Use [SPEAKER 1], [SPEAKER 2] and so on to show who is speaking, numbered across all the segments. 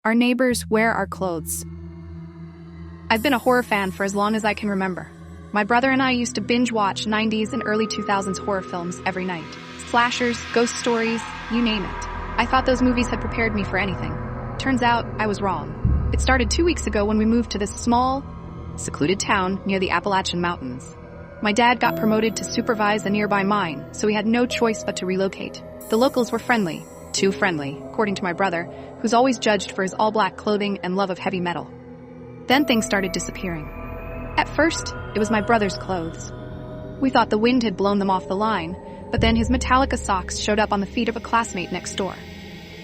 [SPEAKER 1] Our neighbors wear our clothes. I've been a horror fan for as long as I can remember. My brother and I used to binge watch 90s and early 2000s horror films every night. Slashers, ghost stories, you name it. I thought those movies had prepared me for anything. Turns out, I was wrong. It started 2 weeks ago when we moved to this small, secluded town near the Appalachian Mountains. My dad got promoted to supervise a nearby mine, so we had no choice but to relocate. The locals were friendly. Too friendly, according to my brother, who's always judged for his all-black clothing and love of heavy metal. Then things started disappearing. At first, it was my brother's clothes. We thought the wind had blown them off the line, but then his Metallica socks showed up on the feet of a classmate next door.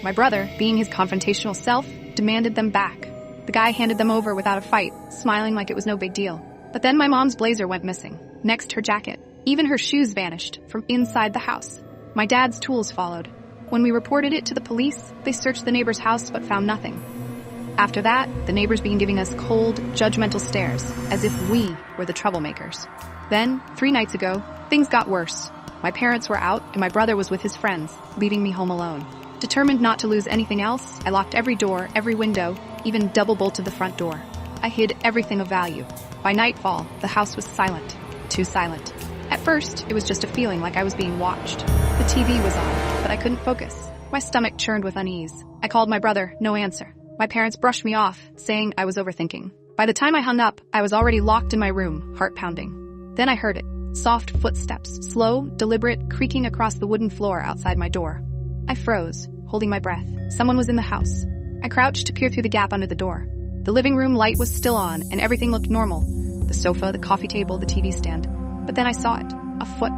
[SPEAKER 1] My brother, being his confrontational self, demanded them back. The guy handed them over without a fight, smiling like it was no big deal. But then my mom's blazer went missing. Next, her jacket. Even her shoes vanished from inside the house. My dad's tools followed. When we reported it to the police, they searched the neighbor's house but found nothing. After that, the neighbors began giving us cold, judgmental stares, as if we were the troublemakers. Then, 3 nights ago, things got worse. My parents were out and my brother was with his friends, leaving me home alone. Determined not to lose anything else, I locked every door, every window, even double-bolted the front door. I hid everything of value. By nightfall, the house was silent. Too silent. At first, it was just a feeling like I was being watched. The TV was on, but I couldn't focus. My stomach churned with unease. I called my brother, no answer. My parents brushed me off, saying I was overthinking. By the time I hung up, I was already locked in my room, heart pounding. Then I heard it. Soft footsteps, slow, deliberate, creaking across the wooden floor outside my door. I froze, holding my breath. Someone was in the house. I crouched to peer through the gap under the door. The living room light was still on, and everything looked normal. The sofa, the coffee table, the TV stand. But then I saw it. A foot.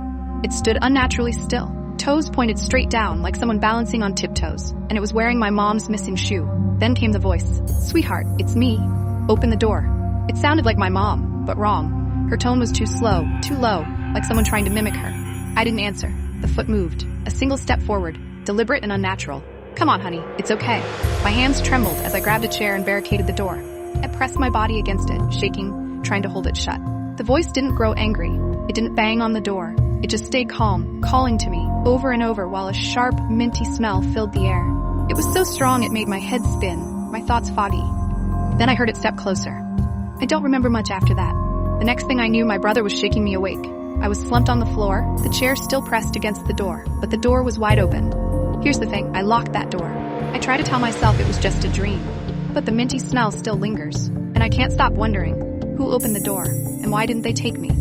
[SPEAKER 1] It stood unnaturally still. Toes pointed straight down, like someone balancing on tiptoes, and it was wearing my mom's missing shoe. Then came the voice. "Sweetheart, it's me. Open the door." It sounded like my mom, but wrong. Her tone was too slow, too low, like someone trying to mimic her. I didn't answer. The foot moved. A single step forward, deliberate and unnatural. "Come on, honey, it's okay." My hands trembled as I grabbed a chair and barricaded the door. I pressed my body against it, shaking, trying to hold it shut. The voice didn't grow angry. It didn't bang on the door. It just stayed calm, calling to me, over and over while a sharp, minty smell filled the air. It was so strong it made my head spin, my thoughts foggy. Then I heard it step closer. I don't remember much after that. The next thing I knew, my brother was shaking me awake. I was slumped on the floor, the chair still pressed against the door, but the door was wide open. Here's the thing, I locked that door. I try to tell myself it was just a dream, but the minty smell still lingers, and I can't stop wondering, who opened the door, and why didn't they take me?